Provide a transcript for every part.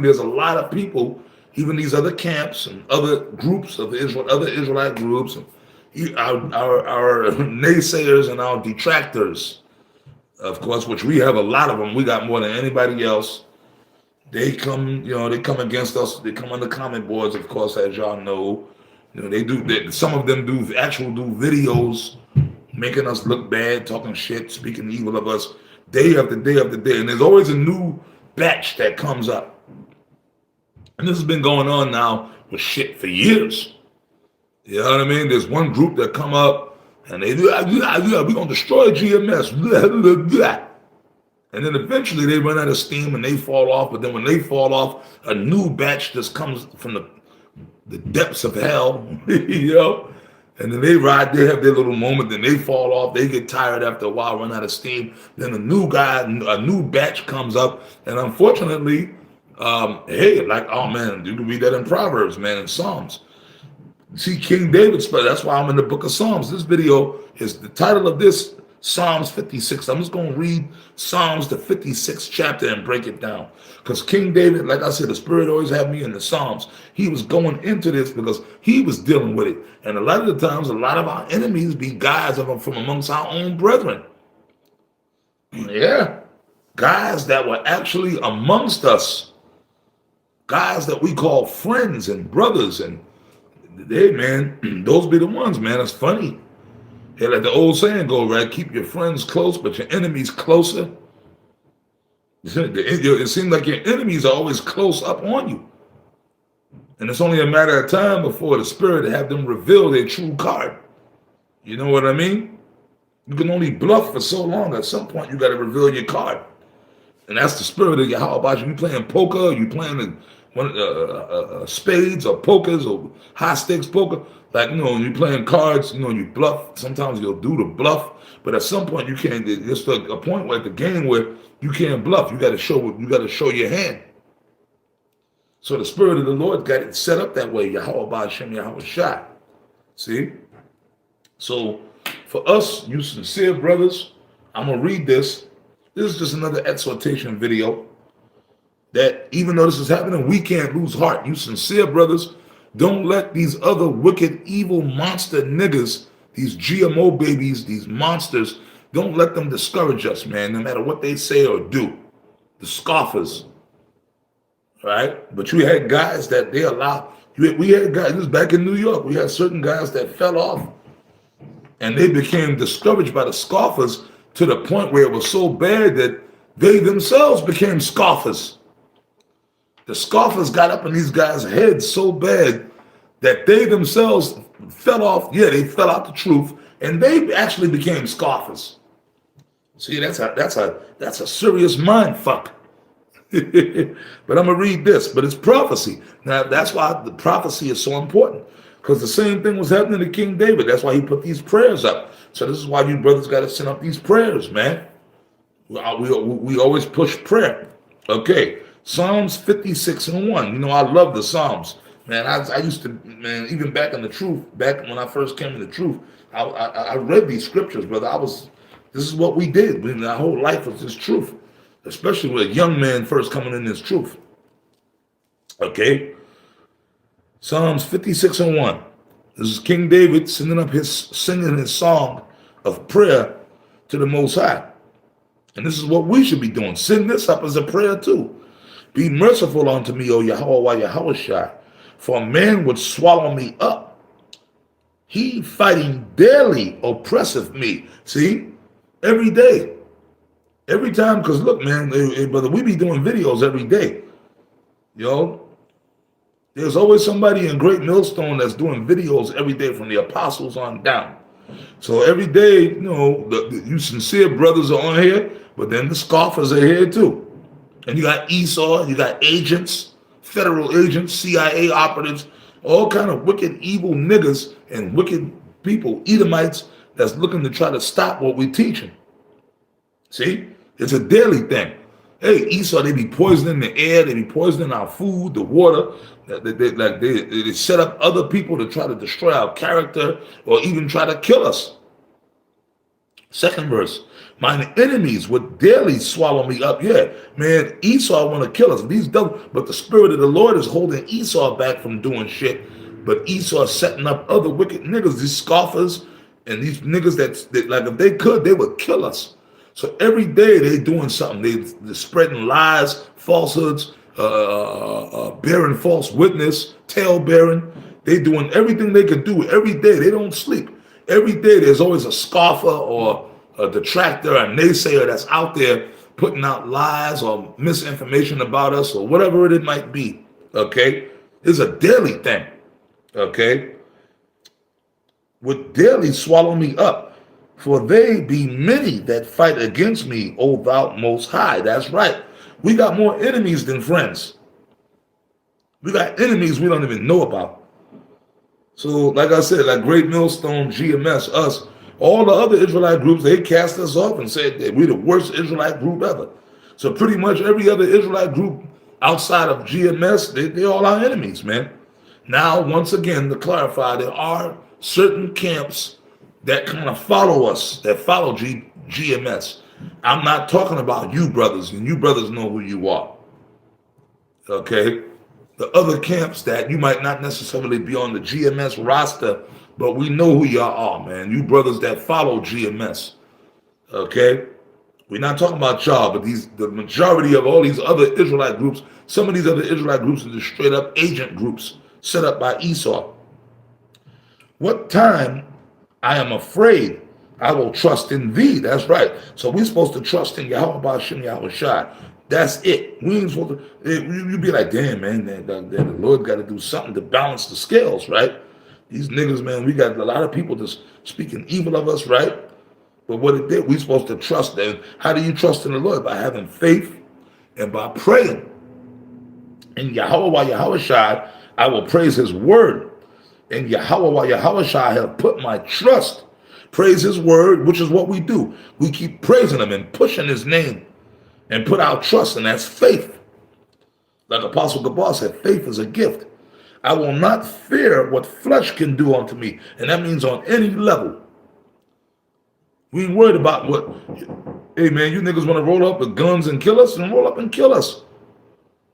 There's a lot of people, even these other camps and other groups of Israel, other Israelite groups, and our naysayers and our detractors, of course, which we have a lot of them. We got more than anybody else. They come, they come against us. They come on the comment boards, of course, as y'all know. They do. Some of them do videos, making us look bad, talking shit, speaking evil of us, day after day after day. And there's always a new batch that comes up. And this has been going on now with shit for years. You know what I mean? There's one group that come up and they do, we're going to destroy GMS. And then eventually they run out of steam and they fall off. But then when they fall off, a new batch just comes from the depths of hell, And then they have their little moment, then they fall off, they get tired after a while, run out of steam. Then a new batch comes up. And unfortunately, oh man, you can read that in Proverbs, man, in Psalms. See, King David's, that's why I'm in the book of Psalms. This video is the title of this, Psalms 56. I'm just going to read Psalms, the 56th chapter, and break it down. Because King David, like I said, the Spirit always had me in the Psalms. He was going into this because he was dealing with it. And a lot of the times, a lot of our enemies be guys from amongst our own brethren. Yeah. Guys that were actually amongst us. Guys that we call friends and brothers. And hey, man, those be the ones, man. It's funny. Hey, like the old saying go, right? Keep your friends close, but your enemies closer. It seems like your enemies are always close up on you. And it's only a matter of time before the Spirit have them reveal their true card. You know what I mean? You can only bluff for so long. At some point, you got to reveal your card. And that's the Spirit of Yahweh about you. You playing poker, you playing spades or pokers or high stakes poker. Like, when you're playing cards, you bluff. Sometimes you'll do the bluff, but at some point you can't. It's like a point where the game where you can't bluff. You got to show your hand. So the Spirit of the Lord got it set up that way. Yahweh Ba'Shem Yahweh. See? So for us, you sincere brothers, I'm gonna read this. This is just another exhortation video. That even though this is happening, we can't lose heart. You sincere brothers, don't let these other wicked, evil monster niggas, these GMO babies, these monsters, don't let them discourage us, man, no matter what they say or do. The scoffers, right? But you had guys that they allowed. We had guys, this was back in New York, we had certain guys that fell off and they became discouraged by the scoffers to the point where it was so bad that they themselves became scoffers. The scoffers got up in these guys' heads so bad that they themselves fell off. Yeah, they fell out the truth, and they actually became scoffers. See, that's a serious mind fuck. But I'm gonna read this. But it's prophecy. Now that's why the prophecy is so important, because the same thing was happening to King David. That's why he put these prayers up. So this is why you brothers got to send up these prayers, man. We always push prayer. Okay. Psalms 56:1. I love the Psalms. Man, I used to, man, even back in the truth, back when I first came in the truth, I read these scriptures, brother. This is what we did. Our whole life was this truth, especially with a young man first coming in this truth. Okay? Psalms 56:1. This is King David singing his song of prayer to the Most High. And this is what we should be doing. Send this up as a prayer too. Be merciful unto me, O Yahweh Yahushua, for a man would swallow me up. He fighting daily oppresseth me. See? Every day. Every time, because look, man, brother, we be doing videos every day. There's always somebody in Great Millstone that's doing videos every day from the apostles on down. So every day, you sincere brothers are on here, but then the scoffers are here too. And you got Esau, you got agents, federal agents, CIA operatives, all kind of wicked, evil niggas and wicked people, Edomites, that's looking to try to stop what we're teaching. See? It's a daily thing. Hey, Esau, they be poisoning the air, they be poisoning our food, the water. They set up other people to try to destroy our character or even try to kill us. Second verse. Mine enemies would daily swallow me up. Yeah, man, Esau want to kill us. These devils, but the Spirit of the Lord is holding Esau back from doing shit. But Esau is setting up other wicked niggas, these scoffers, and these niggas that like if they could, they would kill us. So every day they doing something. They're spreading lies, falsehoods, bearing false witness, tale bearing. They doing everything they could do every day. They don't sleep. Every day there's always a scoffer or a detractor, a naysayer that's out there putting out lies or misinformation about us or whatever it might be. Okay? It's a daily thing. Okay? Would daily swallow me up, for they be many that fight against me, O thou most high. That's right. We got more enemies than friends. We got enemies we don't even know about. So, like I said, like Great Millstone, GMS, us, all the other Israelite groups, they cast us off and said that we're the worst Israelite group ever. So pretty much every other Israelite group outside of GMS, they're all our enemies, man. Now, once again, to clarify, there are certain camps that kind of follow us, that follow GMS. I'm not talking about you brothers, and you brothers know who you are. Okay? The other camps that you might not necessarily be on the GMS roster, but we know who y'all are, man. You brothers that follow GMS. Okay? We're not talking about y'all, but the majority of all these other Israelite groups, some of these other Israelite groups are just straight up agent groups set up by Esau. What time I am afraid, I will trust in thee. That's right. So we're supposed to trust in Yahweh Ba'ashem Yahweh Shai. That's it. We ain't supposed to, you be like, damn, man, the Lord got to do something to balance the scales, right? These niggas, man, we got a lot of people just speaking evil of us, right? But what it did, we're supposed to trust them. How do you trust in the Lord? By having faith and by praying. In Yahweh Yahweh Shai, I will praise his word. In Yahweh Yahweh Shai, I have put my trust. Praise his word, which is what we do. We keep praising him and pushing his name and put our trust, and that's faith. Like Apostle Rawchaa said, faith is a gift. I will not fear what flesh can do unto me. And that means on any level. We ain't worried about what, hey man, you niggas want to roll up with guns and kill us, and roll up and kill us.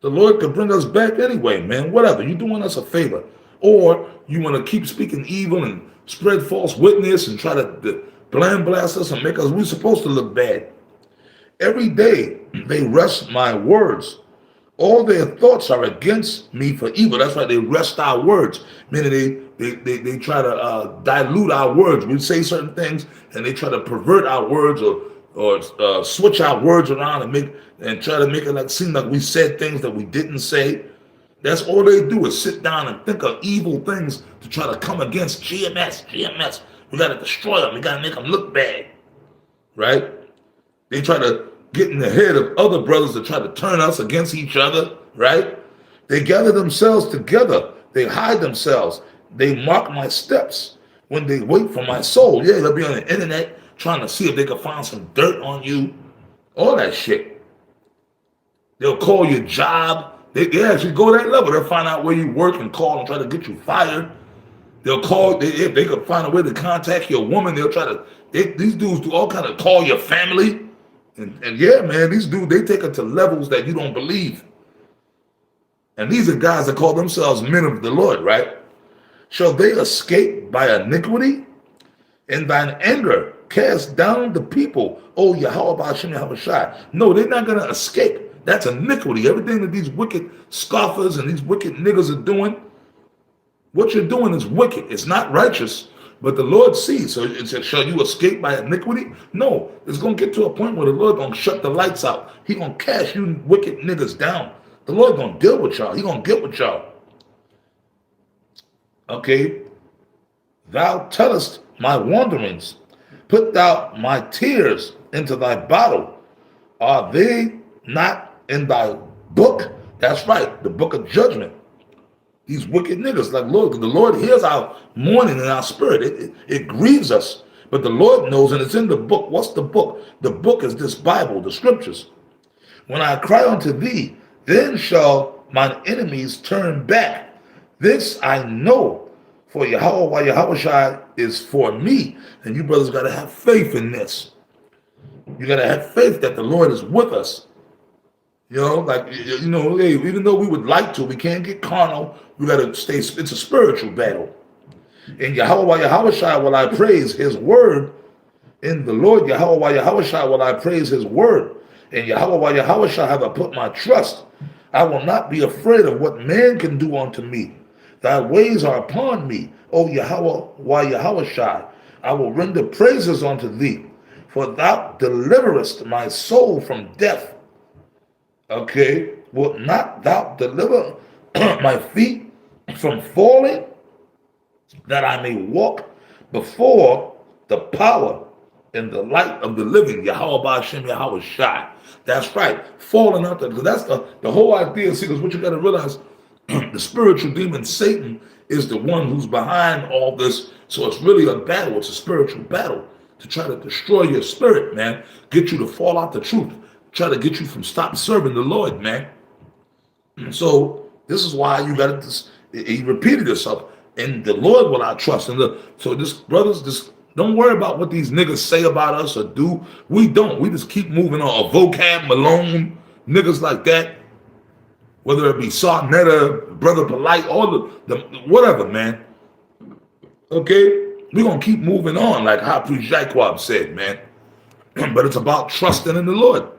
The Lord could bring us back anyway, man. Whatever. You're doing us a favor. Or you want to keep speaking evil and spread false witness and try to blast us and make us, we're supposed to look bad. Every day they wrest my words. All their thoughts are against me for evil. That's why they wrest our words. Meaning they try to dilute our words. We say certain things and they try to pervert our words or switch our words around and try to make it like seem like we said things that we didn't say. That's all they do is sit down and think of evil things to try to come against GMS. We got to destroy them. We got to make them look bad. Right? They try to get in the head of other brothers to try to turn us against each other. Right? They gather themselves together. They hide themselves. They mark my steps when they wait for my soul. Yeah, they'll be on the internet trying to see if they can find some dirt on you. All that shit. They'll call your job. They actually go that level. They'll find out where you work and call and try to get you fired. They'll call, if they could find a way to contact your woman, they'll try to, these dudes do all kind of call your family. And yeah, man, these dudes, they take it to levels that you don't believe. And these are guys that call themselves men of the Lord, right? Shall they escape by iniquity? In thine anger, cast down the people, O Yahweh Ba'ashem Yahweh Shai. No, they're not going to escape. That's iniquity. Everything that these wicked scoffers and these wicked niggas are doing, what you're doing is wicked. It's not righteous, but the Lord sees. So it says, shall you escape by iniquity? No, it's going to get to a point where the Lord going to shut the lights out. He going to cast you wicked niggas down. The Lord going to deal with y'all. He going to get with y'all. Okay. Thou tellest my wanderings. Put thou my tears into thy bottle. Are they not in thy book? That's right, the book of judgment. These wicked niggas, like Lord, the Lord hears our mourning in our spirit. It grieves us. But the Lord knows, and it's in the book. What's the book? The book is this Bible, the scriptures. When I cry unto thee, then shall mine enemies turn back. This I know, for Yahweh Shai is for me. And you brothers got to have faith in this. You got to have faith that the Lord is with us. Hey, even though we would like to, we can't get carnal. We got to stay, it's a spiritual battle. In Yahweh will I praise his word. In the Lord Yahweh will I praise his word. In Yahweh have I put my trust. I will not be afraid of what man can do unto me. Thy ways are upon me, O Yahweh. I will render praises unto thee, for thou deliverest my soul from death. Okay, will not thou deliver my feet from falling, that I may walk before the power and the light of the living, Yahweh Ba'ashem Yahweh Shai. That's right, falling out there, because that's the whole idea. See, because what you got to realize, the spiritual demon Satan is the one who's behind all this. So it's really a battle. It's a spiritual battle to try to destroy your spirit, man. Get you to fall out the truth. Try to get you from stop serving the Lord, man. So this is why you got to. He repeated himself. In the Lord will I trust. So this, brothers, just don't worry about what these niggas say about us or do. We don't. We just keep moving on. A Vocab Malone, niggas like that. Whether it be Sarnetta, Brother Polite, all the whatever, man. Okay? We're going to keep moving on, like High Priest Jaquab said, man. But it's about trusting in the Lord.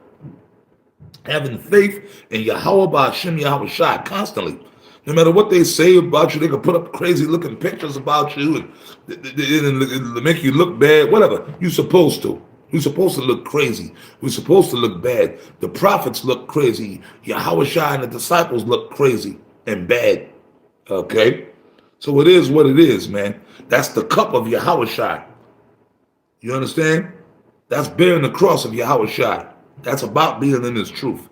Having faith in Yahweh Ba'ashem Yahweh Shai constantly. No matter what they say about you, they can put up crazy looking pictures about you and make you look bad, whatever. You're supposed to. We're supposed to look crazy. We're supposed to look bad. The prophets look crazy. Yahweh Shai and the disciples look crazy and bad. Okay? So it is what it is, man. That's the cup of Yahweh Shai. You understand? That's bearing the cross of Yahweh Shai. That's about being in his truth.